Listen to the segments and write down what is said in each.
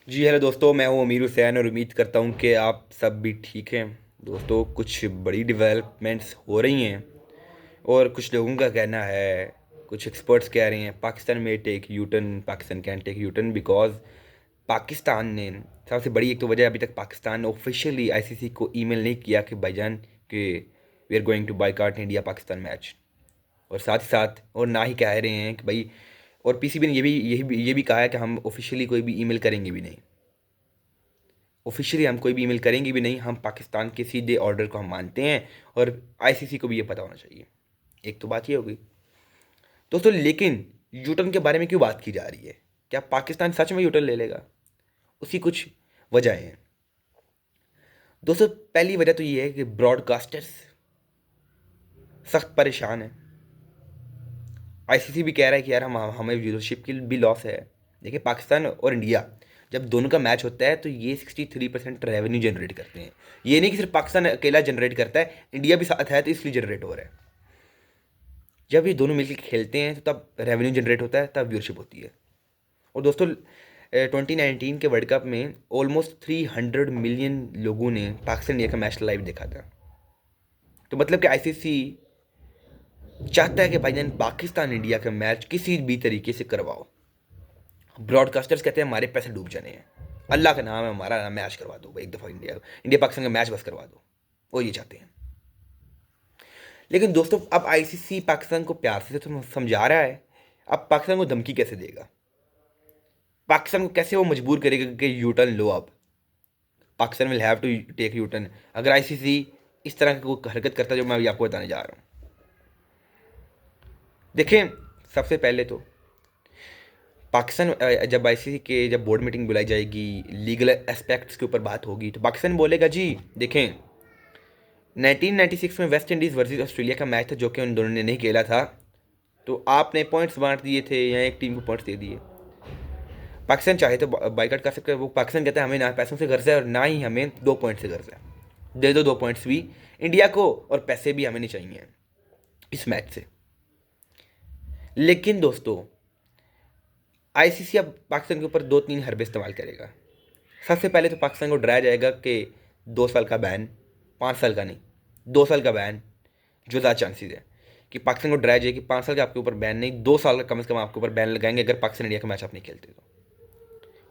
जी hello दोस्तों, मैं हूं अमीर हुसैन और उम्मीद करता हूं कि आप सब भी ठीक हैं। दोस्तों, कुछ बड़ी डेवलपमेंट्स हो रही हैं और कुछ लोगों का कहना है, कुछ एक्सपर्ट्स कह रहे हैं पाकिस्तान में take U turn, Pakistan can take U turn because Pakistan ने सबसे बड़ी एक तो वजह, अभी तक पाकिस्तान ने ऑफिशियली आईसीसी को ईमेल नहीं किया कि भाईजान कि we are going to boycott India Pakistan match. और साथ ही साथ और ना ही कह रहे हैं कि भाई, और पीसीबी ने ये भी कहा है कि हम ऑफिशियली कोई भी ईमेल करेंगे भी नहीं। ऑफिशियली हम कोई भी ईमेल करेंगे भी नहीं, हम पाकिस्तान के सीधे ऑर्डर को हम मानते हैं और आईसीसी को भी ये पता होना चाहिए। एक तो बात ये हो गई दोस्तों, लेकिन यूटर्न के बारे में क्यों बात की जा रही है? क्या पाकिस्तान सच में यूटर्न ले लेगा? उसकी कुछ वजह हैं दोस्तों। पहली वजह तो ये है कि ब्रॉडकास्टर्स सख्त परेशान है। आईसीसी भी कह रहा है कि यार हम हमें व्यूअरशिप की भी लॉस है। देखिए, पाकिस्तान और इंडिया जब दोनों का मैच होता है तो ये 63% रेवेन्यू जनरेट करते हैं। ये नहीं कि सिर्फ पाकिस्तान अकेला जनरेट करता है, इंडिया भी साथ है तो इसलिए जनरेट हो रहा है। जब ये दोनों मिलकर खेलते हैं तो तब रेवेन्यू जनरेट होता है, तब व्यूअरशिप होती है। और दोस्तों, 2019 के वर्ल्ड कप में ऑलमोस्ट 300 मिलियन लोगों ने पाकिस्तान इंडिया का मैच लाइव देखा था। तो मतलब कि आईसीसी चाहता है कि भाईजान पाकिस्तान इंडिया का मैच किसी भी तरीके से करवाओ। ब्रॉडकास्टर्स कहते हैं हमारे पैसे डूब जाने हैं, अल्लाह का नाम है हमारा मैच करवा दो एक दफ़ा, इंडिया इंडिया पाकिस्तान का मैच बस करवा दो। वो ये चाहते हैं। लेकिन दोस्तों, अब आईसीसी पाकिस्तान को प्यार से तो समझा रहा है, अब पाकिस्तान को धमकी कैसे देगा? पाकिस्तान को कैसे वो मजबूर करेगा कि यू टर्न लो? अब Pakistan will have to take U turn अगर आईसीसी इस तरह की कोई हरकत करता है जो मैं अभी आपको बताने जा रहा हूँ। देखें, सबसे पहले तो पाकिस्तान जब आईसीसी के जब बोर्ड मीटिंग बुलाई जाएगी, लीगल एस्पेक्ट्स के ऊपर बात होगी, तो पाकिस्तान बोलेगा जी देखें, 1996 में वेस्ट इंडीज़ वर्सेस ऑस्ट्रेलिया का मैच था जो कि उन दोनों ने नहीं खेला था, तो आपने पॉइंट्स बांट दिए थे या एक टीम को पॉइंट्स दे दिए। पाकिस्तान चाहे तो बाइकआउट कर सकते हैं। वो पाकिस्तान कहता है हमें ना पैसों से गर्ज है और ना ही हमें 2 पॉइंट से गर्ज है। दे दो 2 पॉइंट्स भी इंडिया को और पैसे भी हमें नहीं चाहिए इस मैच से। लेकिन दोस्तों, आईसीसी अब पाकिस्तान के ऊपर 2-3 हरबे इस्तेमाल करेगा। सबसे पहले तो पाकिस्तान को डराया जाएगा कि 2 साल का बैन, 5 साल का नहीं, 2 साल का बैन, जो ज़्यादा चांसेस है कि पाकिस्तान को डराया जाए कि 5 साल का आपके ऊपर बैन नहीं, 2 साल का कम से कम आपके ऊपर बैन लगाएंगे अगर पाकिस्तान इंडिया का मैच आप नहीं खेलते तो।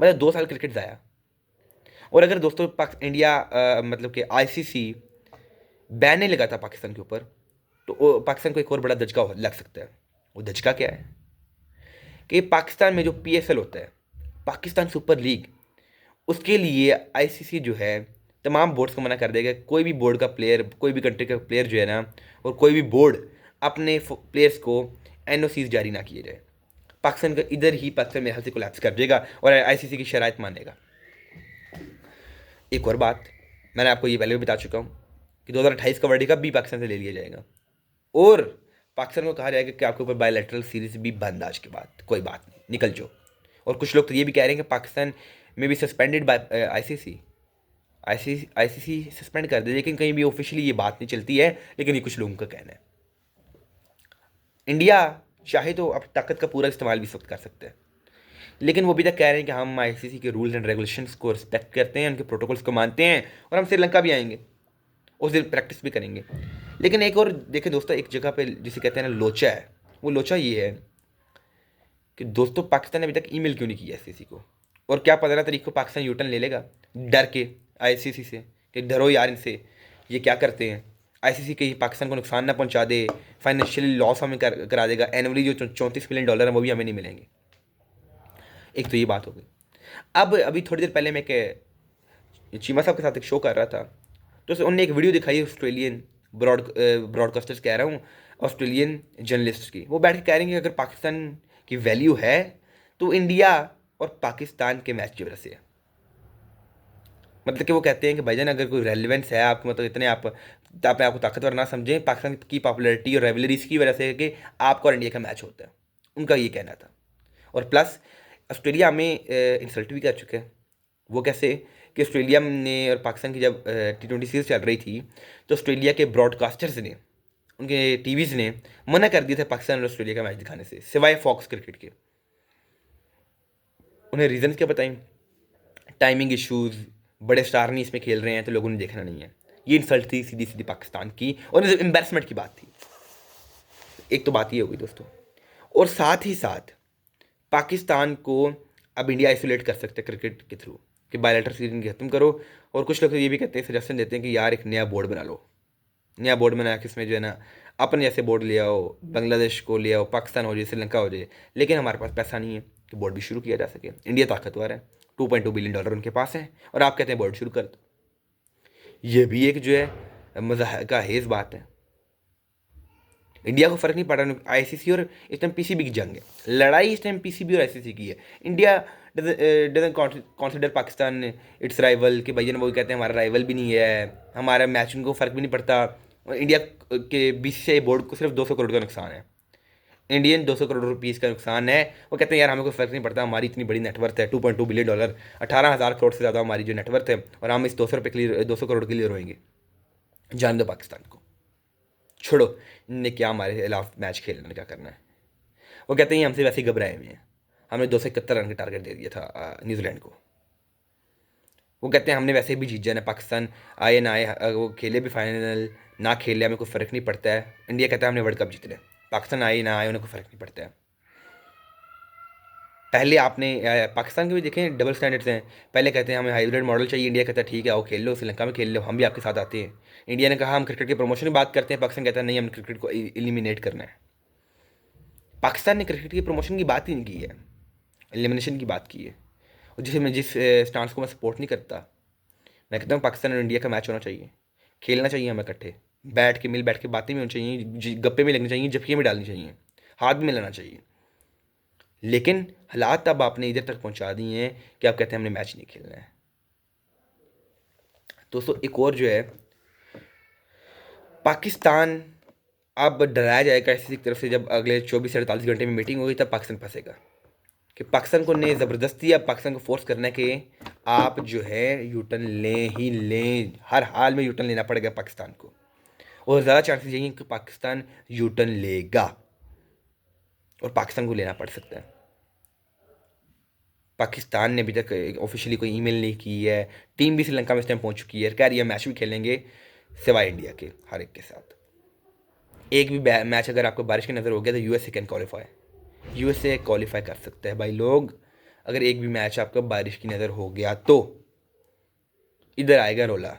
मतलब 2 साल क्रिकेट ज़ाया। और अगर दोस्तों इंडिया मतलब कि आईसीसी बैन नहीं लगाता पाकिस्तान के ऊपर, तो पाकिस्तान को एक और बड़ा धचका लग सकता है। वो धचका क्या है कि पाकिस्तान में जो पीएसएल होता है, पाकिस्तान सुपर लीग, उसके लिए आईसीसी जो है तमाम बोर्ड्स को मना कर देगा। कोई भी बोर्ड का प्लेयर, कोई भी कंट्री का प्लेयर जो है ना, और कोई भी बोर्ड अपने प्लेयर्स को एनओसीज जारी ना किए जाए। पाकिस्तान का इधर ही पाकिस्तान मेरे हाल से कोलैप्स कर देगा और आईसीसी की शराइत मानेगा। एक और बात, मैंने आपको ये पहले भी बता चुका हूँ कि 2028 का वर्ल्ड कप भी पाकिस्तान से ले लिया जाएगा और पाकिस्तान को कहा जाएगा कि आपके ऊपर बायलैटरल सीरीज भी बंद आज के बाद, कोई बात नहीं, निकल जाओ। और कुछ लोग तो ये भी कह रहे हैं कि पाकिस्तान में भी suspended bye ICC, ICC suspend कर दे, लेकिन कहीं भी ऑफिशियली ये बात नहीं चलती है, लेकिन ये कुछ लोगों का कहना है। इंडिया चाहे तो अपनी ताकत का पूरा इस्तेमाल भी इस वक्त कर सकते हैं, लेकिन वो भी तक कह रहे हैं कि हम आईसीसी के रूल्स एंड रेगुलेशंस को रिस्पेक्ट करते हैं, उनके प्रोटोकॉल्स को मानते हैं और हम श्रीलंका भी आएंगे, उस दिन प्रैक्टिस भी करेंगे। लेकिन एक और देखें दोस्तों, एक जगह पे जिसे कहते हैं ना लोचा है, वो लोचा ये है कि दोस्तों पाकिस्तान ने अभी तक ईमेल क्यों नहीं किया आईसीसी को? और क्या 15 तारीख को पाकिस्तान यूटर्न ले लेगा डर के आईसीसी से कि डरो यार इनसे, ये क्या करते हैं? आईसीसी कहीं पाकिस्तान को नुकसान ना पहुंचा दे, फाइनेंशियली लॉस हमें करा देगा, एनुअली जो $34 मिलियन है वो भी हमें नहीं मिलेंगे। एक तो ये बात हो गई। अब अभी थोड़ी देर पहले मैं चीमा साहब के साथ एक शो कर रहा था, तो उन्होंने एक वीडियो दिखाई ऑस्ट्रेलियन ब्रॉडकास्टर्स कह रहा हूँ, ऑस्ट्रेलियन जर्नलिस्ट की। वो बैठ के कह रहे हैं कि अगर पाकिस्तान की वैल्यू है तो इंडिया और पाकिस्तान के मैच की वजह से है। मतलब कि वो कहते हैं कि भाईजान अगर कोई रेलिवेंस है आप, मतलब इतने आप अपने आपको ताकतवर ना समझें, पाकिस्तान की पॉपुलैरिटी और रेवलरीज की वजह से है कि आपका और इंडिया का मैच होता है, उनका ये कहना था। और प्लस ऑस्ट्रेलिया में इंसल्ट भी कर चुके हैं। वो कैसे कि ऑस्ट्रेलिया ने और पाकिस्तान की जब T20 सीरीज चल रही थी, तो ऑस्ट्रेलिया के ब्रॉडकास्टर्स ने, उनके टीवीज़ ने मना कर दिया था पाकिस्तान और ऑस्ट्रेलिया का मैच दिखाने से, सिवाय फॉक्स क्रिकेट के। उन्हें रीज़न क्या बताएं? टाइमिंग इश्यूज़, बड़े स्टार नहीं इसमें खेल रहे हैं तो लोगों ने देखना नहीं है। ये इंसल्ट थी सीधी सीधी पाकिस्तान की और एम्बैरसमेंट की बात थी। एक तो बात ये होगी दोस्तों, और साथ ही साथ पाकिस्तान को अब इंडिया आइसोलेट कर सकता है क्रिकेट के थ्रू कि बायलैटरल सीरीज खत्म करो। और कुछ लोग तो ये भी कहते हैं, सजेशन देते हैं कि यार एक नया बोर्ड बना लो, नया बोर्ड बना के इसमें जो है ना अपने जैसे बोर्ड ले आओ, बांग्लादेश को ले आओ, पाकिस्तान हो जाए, श्रीलंका हो जाए। लेकिन हमारे पास पैसा नहीं है कि बोर्ड भी शुरू किया जा सके। इंडिया ताकतवर है, $2.2 बिलियन उनके पास है और आप कहते हैं बोर्ड शुरू कर दो। ये भी एक जो है मज़ा का हेज बात है। इंडिया को फ़र्क नहीं पड़ रहा, आईसीसी और इस टाइम पीसीबी की जंग है, लड़ाई इस टाइम पीसीबी और आईसीसी की है। India doesn't consider Pakistan it's rival, कि भैया वो कहते हैं हमारा राइवल भी नहीं है, हमारा मैच उनको फ़र्क भी नहीं पड़ता। और इंडिया के बीसीसीआई बोर्ड को सिर्फ 200 करोड़ का नुकसान है, इंडियन 200 करोड़ रुपीज़ का नुकसान है। वो कहते हैं यार हमें कोई फ़र्क नहीं पड़ता, हमारी इतनी बड़ी नेटवर्थ है, $2.2 बिलियन, 18,000 करोड़ से ज़्यादा हमारी जो नेटवर्थ है, और हम इस 200 रुपये के लिए 200 करोड़ के लिए रोएंगे। जान दो पाकिस्तान को, छोड़ो इनने क्या हमारे खिलाफ मैच खेलने का करना है। वो कहते हैं हमसे वैसे ही घबराए हुए हैं, हमने 271 रन का टारगेट दे दिया था न्यूजीलैंड को। वो कहते हैं हमने वैसे भी जीत जाना, पाकिस्तान आए ना आए, वो खेले भी फाइनल ना खेले हमें कोई फ़र्क नहीं पड़ता है। इंडिया कहता है हमने वर्ल्ड कप जीतना है, पाकिस्तान आए ना आए उन्हें कोई फ़र्क नहीं पड़ता है। पहले आपने पाकिस्तान के भी देखें डबल स्टैंडर्ड्स हैं। पहले कहते हैं हमें हाइब्रिड मॉडल चाहिए, इंडिया कहता है ठीक है आओ खेल लो, श्रीलंका में खेल लो, हम भी आपके साथ आते हैं। इंडिया ने कहा हम क्रिकेट के प्रमोशन की बात करते हैं, पाकिस्तान कहता है नहीं, हम क्रिकेट को एलिमिनेट करना है। पाकिस्तान ने क्रिकेट की प्रमोशन की बात ही नहीं की है, एलिमिनेशन की बात की है। और जिस स्टांस को मैं सपोर्ट नहीं करता, मैं कहता हूँ पाकिस्तान और इंडिया का मैच होना चाहिए, खेलना चाहिए हमें इकट्ठे, बैठ के बातें भी होनी चाहिए, गप्पे भी लगनी चाहिए, जफ्फियाँ भी डालनी चाहिए, हाथ भी मिलाना चाहिए। लेकिन हालात अब आपने इधर तक पहुंचा दिए हैं कि आप कहते हैं हमने मैच नहीं खेलना है। दोस्तों एक और जो है, पाकिस्तान अब डराया जाएगा आईसीसी की तरफ से, जब अगले 24 से 48 घंटे में मीटिंग होगी तब पाकिस्तान फंसेगा कि पाकिस्तान को ने ज़बरदस्ती अब पाकिस्तान को फोर्स करना है कि आप जो है यूटर्न लें ही लें, हर हाल में यूटर्न लेना पड़ेगा पाकिस्तान को। और ज़्यादा चांसेस यही कि पाकिस्तान यूटर्न लेगा और पाकिस्तान को लेना पड़ सकता है। पाकिस्तान ने अभी तक ऑफिशियली कोई ईमेल नहीं की है, टीम भी श्रीलंका में इस टाइम पहुंच चुकी है, कह रही है मैच भी खेलेंगे सिवाय इंडिया के हर एक के साथ। एक भी मैच अगर आपको बारिश की नज़र हो गया तो USA can qualify, USA qualify कर सकता है भाई लोग। अगर एक भी मैच आपका बारिश की नज़र हो गया तो इधर आएगा रोला,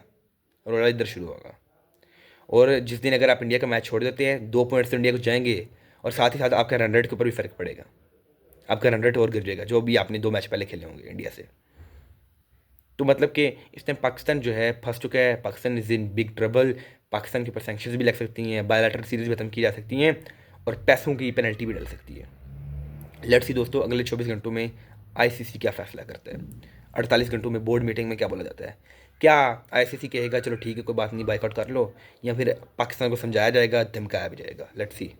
रोला इधर शुरू होगा। और जिस दिन अगर आप इंडिया का मैच छोड़ देते हैं 2 पॉइंट्स तो इंडिया को जाएंगे, और साथ ही साथ आपका रन रेट के ऊपर भी फ़र्क पड़ेगा, आपका रन रेट और गिर जाएगा जो भी आपने 2 मैच पहले खेले होंगे इंडिया से। तो मतलब कि इस टाइम पाकिस्तान जो है फंस चुका है, Pakistan is in big trouble. Pakistan के ऊपर सैंक्शंस भी लग सकती हैं, बायलैटरल सीरीज भी खत्म की जा सकती हैं और पैसों की पेनल्टी भी डल सकती है। लेट्स सी दोस्तों अगले 24 घंटों में आईसीसी क्या फ़ैसला करता है, 48 घंटों में बोर्ड मीटिंग में क्या बोला जाता है। क्या आईसीसी कहेगा चलो ठीक है कोई बात नहीं बाइकआउट कर लो, या फिर पाकिस्तान को समझाया जाएगा, धमकाया भी जाएगा। Let's see.